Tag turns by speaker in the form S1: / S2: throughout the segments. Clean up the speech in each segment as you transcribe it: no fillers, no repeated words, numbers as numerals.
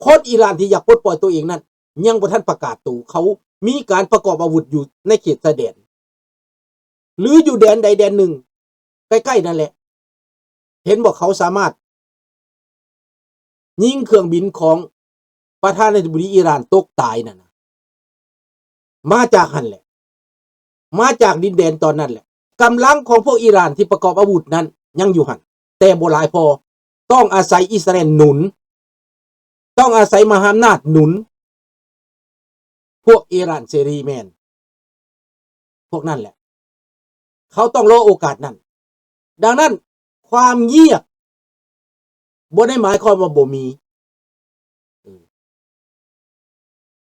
S1: คนอิหร่านที่อยากปลดปล่อยตัวเองนั้นยังบ่ทันประกาศตัวเขามีการประกอบอาวุธอยู่ในเขตชายแดนหรืออยู่แดนใดแดนหนึ่งใกล้ๆนั่นแหละเห็นบอกเขาสามารถยิงเครื่องบินของประธานาธิบดีอิหร่านตกตายนั่นนะมาจากหันแหละมาจากดินแดนตอนนั้นแหละกำลังของพวกอิหร่านที่ประกอบอาวุธนั้นยังอยู่หันแต่บ่หลายพอต้องอาศัยอิสราเอลหนุนต้องอาศัยมหาอำนาจหนุนพวกอิหร่านเสรีแมนพวกนั้นแหละเขาต้องรอโอกาสนั้นดังนั้นความเงียบบ่ได้หมายความว่าบ่มี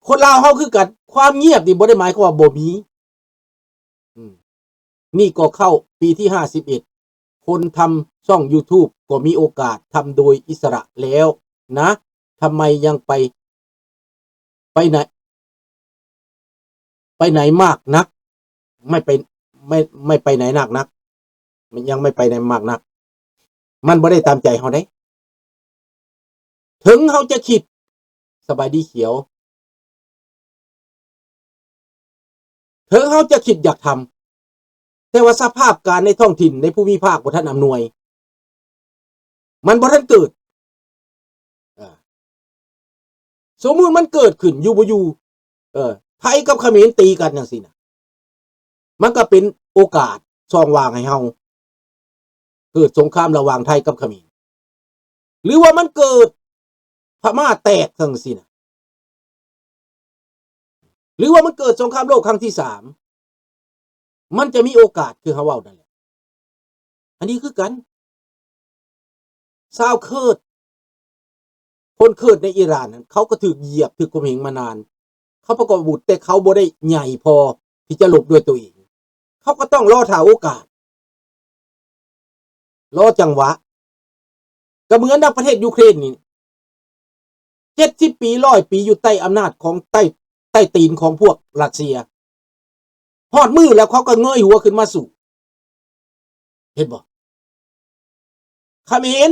S1: คนลาวเฮาคือกันความเงียบนี่บ่ได้หมายความว่าบ่มีนี่ก็เข้าปีที่51คนทำช่อง YouTube ก็มีโอกาสทำโดยอิสระแล้วนะทำไมยังไปไหนมากนักไม่ไปไหนหนักนักมันยังไม่ไปไหนมากนักมันบ่ได้ตามใจเฮาได้ถึงเฮาจะคิดสบายดีเขียวถึงเฮาจะคิดอยากทำแต่ว่าสภาพการในท้องถิ่นในภูมิภาคบ่ทันอำนวยมันบ่ทันเกิดสมมุติมันเกิดขึ้นอยู่บ่อยู่ไทยกับเขมรตีกันจังซี่น่ะมันก็เป็นโอกาสช่องว่างให้เฮาเกิดสงครามระหว่างไทยกับเขมรหรือว่ามันเกิดพม่าแตกจังซี่น่ะหรือว่ามันเกิดสงครามโลกครั้งที่3มันจะมีโอกาสคือเฮาเว้านั่นแหละอันนี้คือกันชาวเคิร์ดคนเคิร์ดในอิหร่านนั้นเขาก็ถูกเหยียบถูกข่มเหงมานานเขาประกอบอาวุธแต่เขาบ่ได้ใหญ่พอที่จะหลบด้วยตัวเองเขาก็ต้องรอท่าโอกาสรอจังหวะก็เหมือนดังประเทศยูเครนนี่70 ปี100 ปีอยู่ใต้อำนาจของใต้ตีนของพวกรัสเซียฮอดมือแล้วเขาก็เงยหัวขึ้นมาสู่เห็นบ่เขมร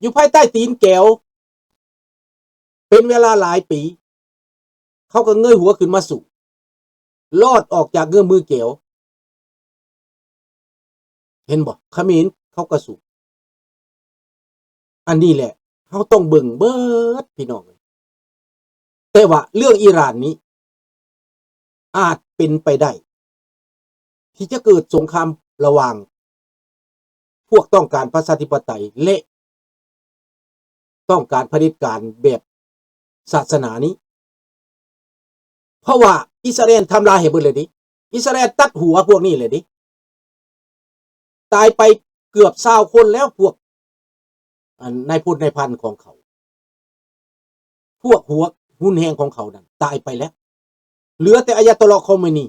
S1: อยู่ภายใต้ตีนแก้วเป็นเวลาหลายปีเขาก็เงยหัวขึ้นมาสู่รอดออกจากเงื้อมือแก้วเห็นบ่เขมรเขาก็สู่อันนี้แหละเขาต้องเบิ่งเบิดพี่น้องแต่ว่าเรื่องอิหร่านนี้อาจเป็นไปได้ที่จะเกิดสงครามระหว่างพวกต้องการประชาธิปไตยและต้องการเผด็จการแบบศาสนานี้เพราะว่าอิสราเอลทำลายให้เบิดเลยดิอิสราเอลตัดหัวพวกนี้เลยดิตายไปเกือบ20คนแล้วพวกนายพลนายพันของเขาพวกหัวหุ้นแหงของเขานั้นตายไปแล้วเหลือแต่อายาตอลอฮ์คอเมนี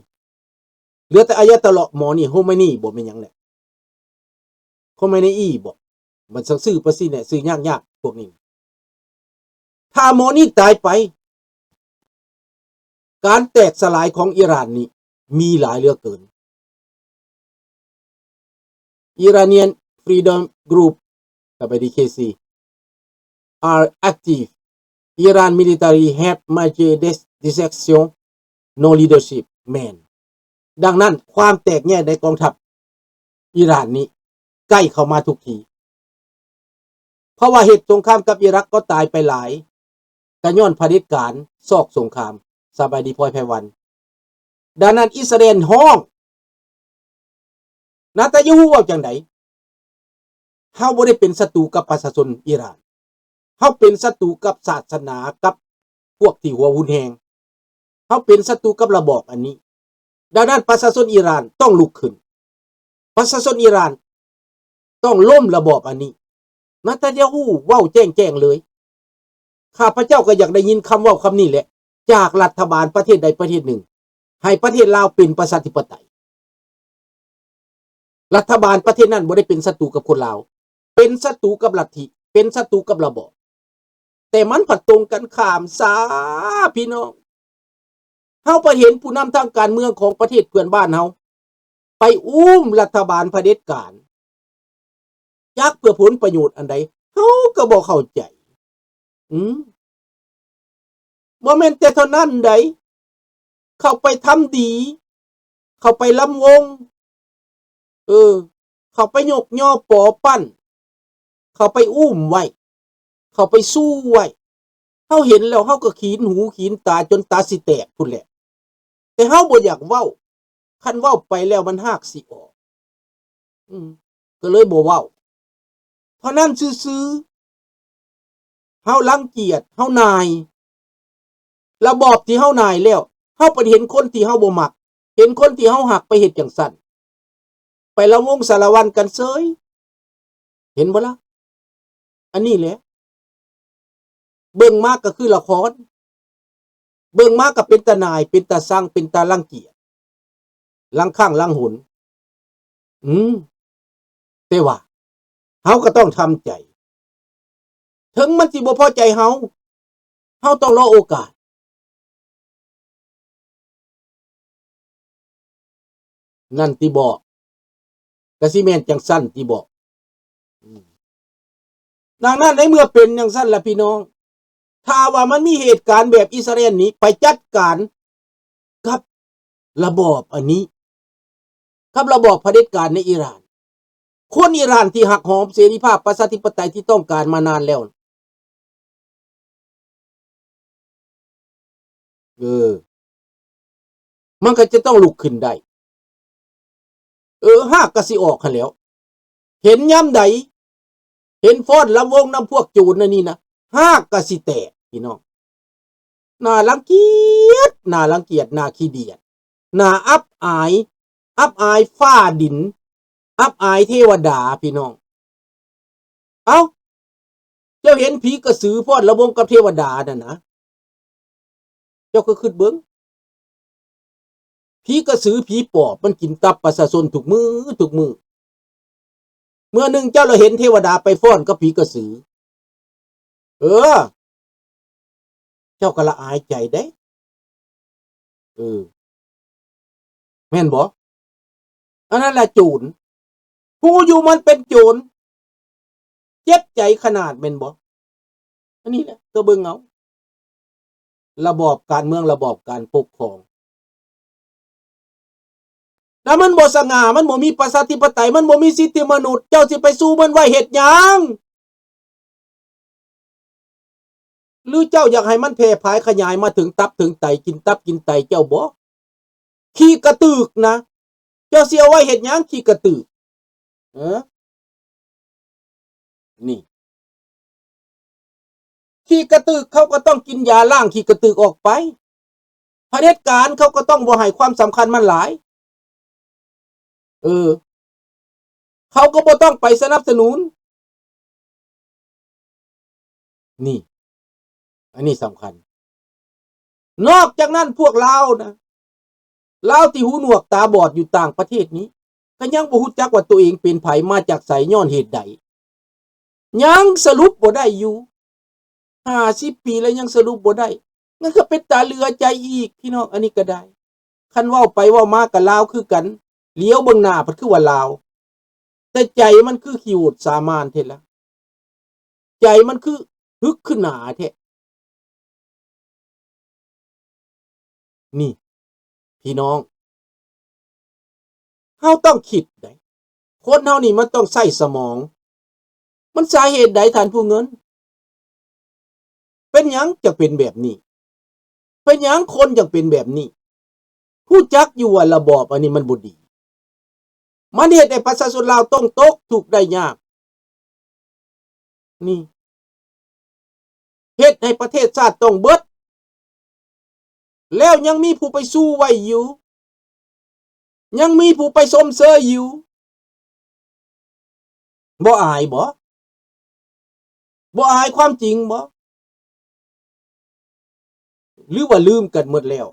S1: เหลือแต่อายาตอลอฮ์หมอนี่โฮเมนีบ่แม่นหยังแหละคอเมนีบ่มันซื่อประสิเนี่ยซื่อยากๆพวกนี้ถ้าหมอนี่ตายไปการแตกสลายของอิหร่านนี้มีหลายเหลือเกิน Iranian Freedom Group (IDKC) are active. Iran military have major defection, no leadership man. ดังนั้นความแตกแยกในกองทัพอิหร่านนี้ใกล้เข้ามาทุกทีเพราะว่าเหตุสงครามกับอิรักก็ตายไปหลายกระย้อนเผด็จการซอกสงครามสบายดีพลอยไพวันดังนั้นอิสราเอลห้องนาตายูฮูว่าจังไดเฮาบ่ได้เป็นศัตรูกับประชาชนอิหร่านเฮาเป็นศัตรูกับศาสนากับพวกที่หัวหุนแหงเฮาเป็นศัตรูกับระบอบอันนี้ดังนั้นประชาชนอิหร่านต้องลุกขึ้นประชาชนอิหร่านต้องล้มระบอบอันนี้นาตายูฮูเว้าแจ้งเลยข้าพเจ้าก็อยากได้ยินคำเว้าคำนี้แหละจากรัฐบาลประเทศใดประเทศหนึ่งให้ประเทศลาวเป็นประชาธิปไตยรัฐบาลประเทศนั้นบ่ได้เป็นศัตรูกับคนลาวเป็นศัตรูกับลัทธิเป็นศัตรูกับระบอบแต่มันผัดตรงกันข้ามซาพี่น้องเฮาไปเห็นผู้นำทางการเมืองของประเทศเพื่อนบ้านเฮาไปอุ้มรัฐบาลเผด็จการจักเพื่อผลประโยชน์อันใดเฮาก็บ่เข้าใจ บ่แม่นแต่เท่านั้นใดเข้าไปทำดีเข้าไปลำวงเข้าไปยกย่อปอปั้นเข้าไปอุ้มไว้เข้าไปสู้ไว้เฮาเห็นแล้วเฮาก็ขีนหูขีนตาจนตาสิแตกพุ่นแหละแต่เฮาบ่อยากเว้าคันเว้าไปแล้วมันฮากสิออกก็เลยบ่เว้าเพราะนั้นซื่อๆเฮารังเกียจเฮานายระบอบที่เฮานายแล้วเฮาไปเห็นคนที่เฮาบ่มักเห็นคนที่เฮาหักไปเฮ็ดจังซั่นไปละวงสารวันกันเซยเห็นบ่ล่ะอันนี้แหละเบิ่งมากก็คือละครเบิ่งมากก็เป็นตาหน่ายเป็นตาสั่งเป็นตารังเกียจลังข้างลังหนแต่ว่าเฮาก็ต้องทำใจถึงมันสิบ่พอใจเฮาต้องรอโอกาสนั่นที่บอกกะสิแม่นจังซั่นที่บอกดังนั้นในเมื่อเป็นจังซั่นล่ะพี่น้องถ้าว่ามันมีเหตุการณ์แบบอิสราเอลนี้ไปจัดการกับระบอบอันนี้กับระบอบเผด็จการในอิหร่านคนอิหร่านที่หักหอมเสรีภาพประชาธิปไตยที่ต้องการมานานแล้วมันก็จะต้องลุกขึ้นได้หากก็สิออกคั่นแล้วเห็นยามใดเห็นฟ้อนลำวงน้ำพวกโจรนี่นะหากก็สิแตกพี่น้องน่ารังเกียจน่าขี้เดียดน่าอับอายฟ้าดินอับอายเทวดาพี่น้องเอ้าเจ้าเห็นผีกระสือฟ้อนลำวงกับเทวดานั่นนะเจ้าก็คิดเบิ่งผีกระสือผีปอบมันกินตับประชาชนทุกมื้อเมื่อหนึ่งเจ้าเราเห็นเทวดาไปฟ้อนกับผีกระสือเจ้าก็ละอายใจได้แม่นบ่อันนั้นแหละโจรผู้อยู่มันเป็นโจรเจ็บใจขนาดแม่นบ่อันนี้แหละก็เบิ่งเอาระบอบการเมืองระบอบการปกครองแล้วมันบ่สง่ามันบ่มีประชาธิปไตยมันบ่มีสิทธิมนุษย์เจ้าสิไปสู้มันไว้เฮ็ดหยังหรือเจ้าอยากให้มันแพร่ภายขยายมาถึงตับถึงไตกินตับกินไตเจ้าบ่ขี้กระตึกนะเจ้าสิเอาไว้เฮ็ดหยังขี้กระตึกนี่ขี้กระตึกเขาก็ต้องกินยาล้างขี้กระตึกออกไปเผด็จการเขาก็ต้องบ่ให้ความสำคัญมันหลายเขาก็บ่ต้องไปสนับสนุนนี่อันนี้สำคัญนอกจากนั้นพวกลาวนะลาวที่หูหนวกตาบอดอยู่ต่างประเทศนี้ก็ยังบ่ฮู้จักว่าตัวเองเป็นไผมาจากไสย้อนเหตุใดยังสรุปบ่ได้อยู่50 ปีแล้วยังสรุปบ่ได้งั้นก็เป็นตาเหลือใจอีกพี่น้องอันนี้ก็ได้คันเว้าไปเว้ามาก็ลาวคือกันเลี้ยวเบิ่งหน้าเพิ่นคือว่าลาวแต่ใจมันคือขี้โหดสามานแท้ละใจมันคือฮึกขึ้นหน้าแท้นี่พี่น้องเฮาต้องคิดได้คนเฮานี่มันต้องใช้สมองมันสาเหตุใดท่านผู้เงินเป็นหยังจะเป็นแบบนี้เป็นหยังคนจังเป็นแบบนี้ฮู้จักอยู่ว่าระบอบอันนี้มันบ่ดีมันเฮ็ดให้ประชาชนลาวต้องตกทุกข์ได้ยากนี่เฮ็ดให้ประเทศชาติต้องเบิดแล้วยังมีผู้ไปสู้ไว้อยู่ยังมีผู้ไปสมเสยอยู่บ่อายบ่อายความจริงบ่หรือว่าลืมกันหมดแล้ว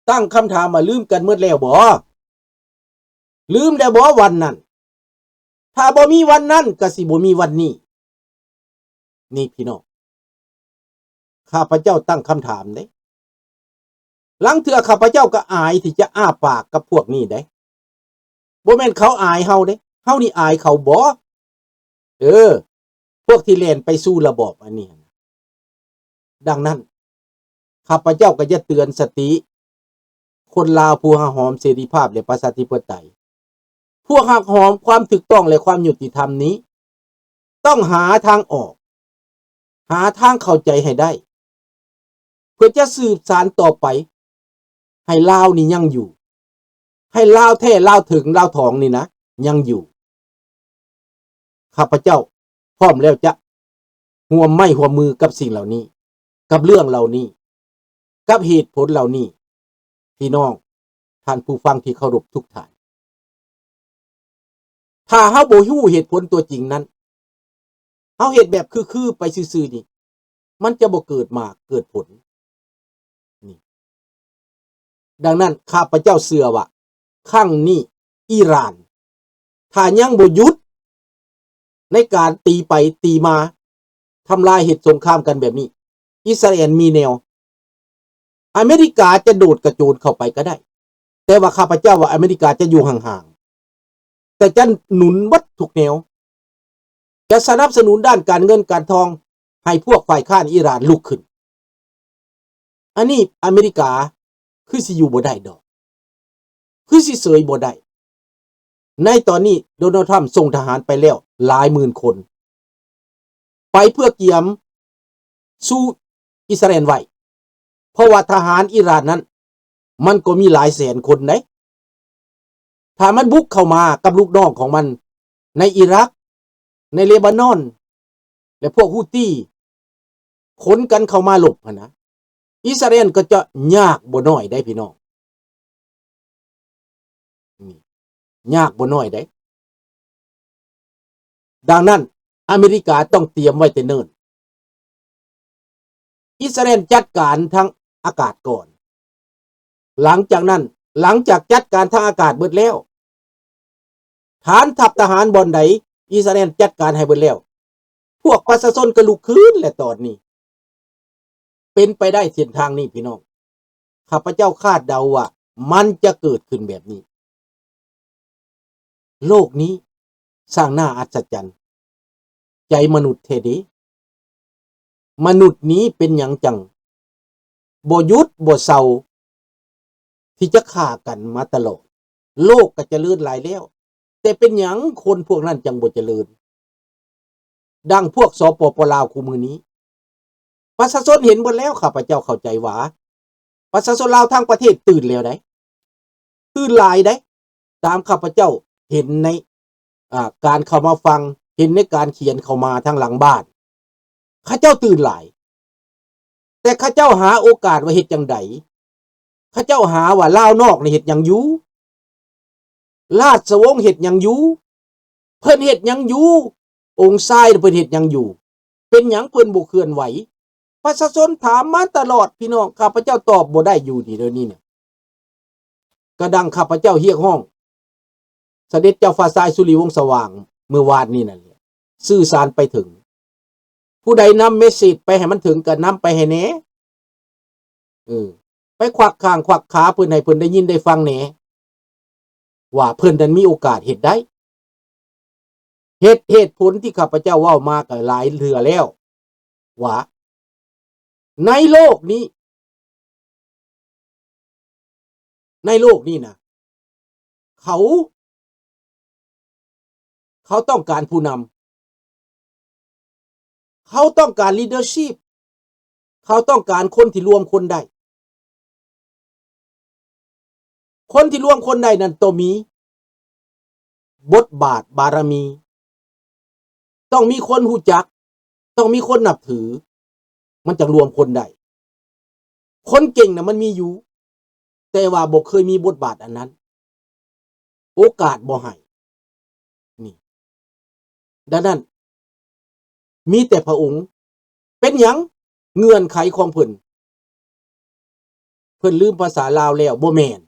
S1: ตั้งคำถามว่าลืมกันหมดแล้วบ่ลืมแล้วบ่วันนั้นถ้าบ่มีวันนั้นก็สิบ่มีวันนี้นี่พี่น้องข้าพเจ้าตั้งคำถามเด้หลังเทื่อข้าพเจ้าก็อายที่จะอ้าปากกับพวกนี้เด้บ่แม่นเขาอายเฮาเด้เฮานี่อายเขาบ่พวกที่เล่นไปสู้ระบอบอันนี้ดังนั้น ข้าพเจ้าก็จะเตือนสติคนลาวผู้หักหอมเสรีภาพและประชาธิปไตยพวกหักหอมความถูกต้องและความยุติธรรมนี้ต้องหาทางออกหาทางเข้าใจให้ได้เพื่อจะสืบสานต่อไปให้ลาวนี่ยังอยู่ให้ลาวแท้ลาวถึงลาวทองนี่นะยังอยู่ข้าพเจ้าพร้อมแล้วจะร่วมไม้ร่วมมือกับสิ่งเหล่านี้กับเรื่องเหล่านี้กับเหตุผลเหล่านี้พี่น้องท่านผู้ฟังที่เคารพทุกท่านถ้าเฮาบ่ฮู้เหตุผลตัวจริงนั้นเฮาเฮ็ดแบบคือๆไปซื่อๆนี่มันจะบ่เกิดมาเกิดผลนี่ดังนั้นข้าพเจ้าเชื่อว่าครั้งนี้อิหร่านถ้ายังบ่หยุดในการตีไปตีมาทำลายเหตุสงครามกันแบบนี้อิสราเอลมีแนวอเมริกาจะโดดกระโจนเข้าไปก็ได้แต่ว่าข้าพเจ้าว่าอเมริกาจะอยู่ห่างๆแต่จะหนุนวัดทุกแนวจะสนับสนุนด้านการเงินการทองให้พวกฝ่ายค้านอิหร่านลุกขึ้นอันนี้อเมริกาคือสิอยู่บ่ได้ดอกคือสิเสยบ่ได้ในตอนนี้โดนัลด์ทรัมป์ส่งทหารไปแล้วหลายหมื่นคนไปเพื่อเกียมสู้อิสราเอลไว้เพราะว่าทหารอิหร่านนั้นมันก็มีหลายแสนคนนะถ้ามันบุกเข้ามากับลูกน้องของมันในอิรักในเลบานอนและพวกฮูตี้ขนกันเข้ามาหลบนะอิสราเอลก็จะยากบ่น้อยได้พี่น้องยากบ่น้อยได้ดังนั้นอเมริกาต้องเตรียมไว้แต่เนิ่นอิสราเอลจัดการทางอากาศก่อนหลังจากนั้นหลังจากจัดการทางอากาศเบิดแล้วฐานทัพทหารบ่อนใดอิสราเอลจัดการให้เบิดแล้วพวกประชาชนก็ลุกขึ้นและตอนนี้เป็นไปได้เส้นทางนี้พี่น้องข้าพเจ้าคาดเดาว่ามันจะเกิดขึ้นแบบนี้โลกนี้สร้างหน้าอัศจรรย์ใจมนุษย์เทเดมนุษย์นี้เป็นหยังจังบ่หยุดบ่เศร้าที่จะฆ่ากันมาตลอดโลกก็เจริญหลายแล้วแต่เป็นหยังคนพวกนั้นจังบ่เจริญดังพวกสปป.ลาวคู่มือนี้ประชาชนเห็นหมดแล้วข้าพเจ้าเข้าใจว่าประชาชนลาวทั้งประเทศตื่นแล้วได้ตื่นหลายได้ตามข้าพเจ้าเห็นในการเข้ามาฟังเห็นในการเขียนเข้ามาทางหลังบ้านข้าเจ้าตื่นหลายแต่ข้าเจ้าหาโอกาสว่าเฮ็ดจังไดข้าเจ้าหาว่าลาวนอกนี่เฮ็ดหยังอยู่ราชวงศ์เฮ็ดหยังอยู่เพิ่นเฮ็ดหยังอยู่องค์ชายเพิ่นเฮ็ดหยังอยู่เป็นหยังเพิ่นบ่เคลื่อนไหวประชาชนถามมาตลอดพี่น้องข้าพเจ้าตอบบ่ได้อยู่นี่เดี๋ยวนี้เนี่ยกระดังข้าพเจ้าเรียกห้องเสด็จเจ้าฟ้าทรายสุริวงศ์สว่างเมื่อวานนี้นั่นแหละสื่อสารไปถึงผู้ใดนำเมสเสจไปให้มันถึงก็นำไปให้แหน่ไปควักข้างควักขาเพิ่นให้เพิ่นได้ยินได้ฟังแหน่ว่าเพิ่นนั้นมีโอกาสเฮ็ดได้เหตุผลที่ข้าพเจ้าเว้ามาก็หลายเทื่อแล้วว่าในโลกนี้นะเขาต้องการผู้นำเขาต้องการ leadership เขาต้องการคนที่รวมคนได้คนที่รวมคนได้นั้นต้องมีบทบาทบารมีต้องมีคนรู้จักต้องมีคนนับถือมันจะรวมคนได้คนเก่งนะมันมีอยู่แต่ว่าบ่เคยมีบทบาทอันนั้นโอกาสบ่ให้นี่ดังนั้นมีแต่พระองค์เป็นหยังเงื่อนไขของเพิ่นลืมภาษาลาวแล้วบ่แม่น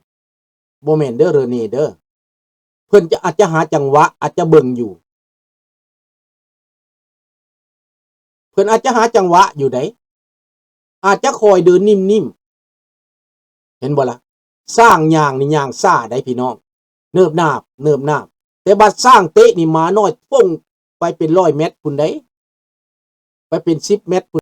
S1: เด้อเรเนเด้อเพิ่นอาจจะหาจังหวะอาจจะเบิ่งอยู่เพิ่นอาจจะหาจังหวะอยู่ได้อาจจะคอยเดินนิ่มๆเห็นบ่ล่ะสร้างย่างนี่ย่างซ่าได้พี่น้องเนิบนาบแต่บัดสร้างเตะนี่มาน้อยป้งไปเป็น100 เมตรพุ่นได้ไปเป็น10 เมตร